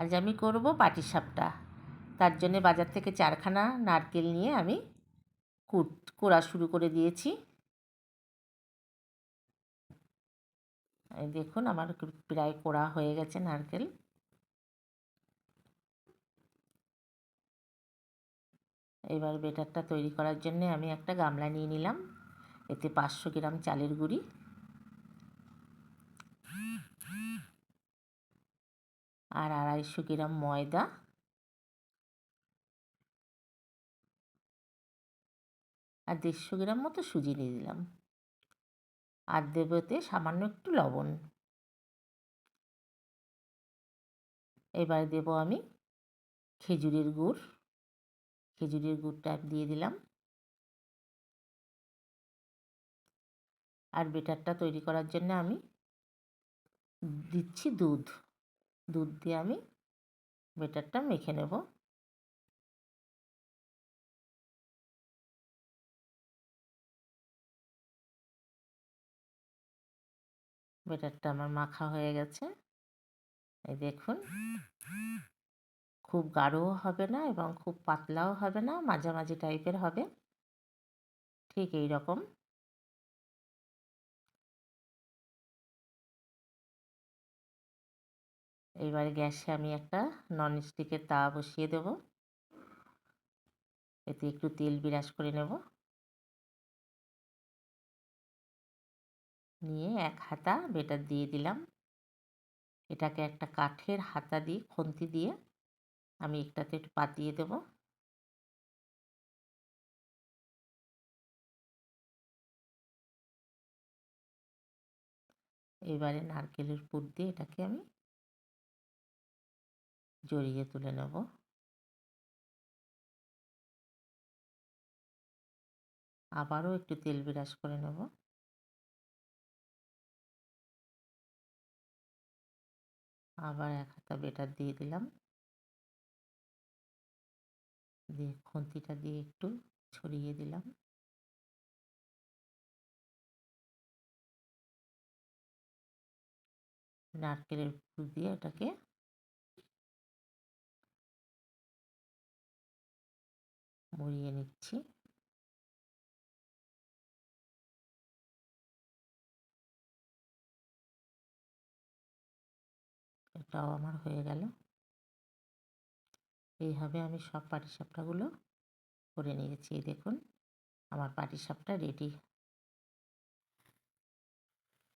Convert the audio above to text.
আজ আমি করব পাটিসাপটা। তার জন্যে বাজার থেকে 4খানা নারকেল নিয়ে আমি কোড়া শুরু করে দিয়েছি। এই দেখুন আমার প্রায় কোড়া হয়ে গেছে নারকেল। এবার বেটারটা তৈরি করার জন্য আমি একটা গামলা নিয়ে নিলাম। এতে 500 গ্রাম চালের গুঁড়ি, আর 250 গ্রাম ময়দা, আর 150 গ্রাম মতো সুজি নিয়ে দিলাম, আর দেবো এতে সামান্য একটু লবণ। এবার দেবো আমি খেজুরের গুড়। খেজুরের গুড়টা দিয়ে দিলাম। আর বেটারটা তৈরি করার জন্য আমি দিচ্ছি দুধ। দুধ দিয়ে আমি বেটারটা মেখে নেব। বেটারটা আমার মাখা হয়ে গেছে। এই দেখুন, খুব গাঢ়ও হবে না এবং খুব পাতলাও হবে না, মাঝামাঝি টাইপের হবে, ঠিক এই রকম। এইবারে গ্যাসে আমি একটা ননস্টিকের তাওয়া বসিয়ে দেব। এতে একটু তেল বিরাজ করে নেব। নিয়ে 1 হাতা বেটার দিয়ে দিলাম। এটাকে একটা কাঠের হাতা দিয়ে, খুন্তি দিয়ে আমি একটাতে একটু পাতিয়ে দেব। এবারে নারকেলের পুর দিয়ে এটাকে আমি জড়িয়ে তুলে নেব। আবারও একটু তেল বিরাজ করে নেব। আবার 1 হাতা বেটার দিয়ে দিলাম। দিয়ে খুন্তিটা দিয়ে একটু ছড়িয়ে দিলাম। নারকেলের পুর দিয়ে এটাকে মুড়িয়ে নিচ্ছি। এটাও আমার হয়ে গেল। এইভাবে আমি সব পাটিসাপটাগুলো করে নিয়েছি। দেখুন আমার পাটিসাপটা রেডি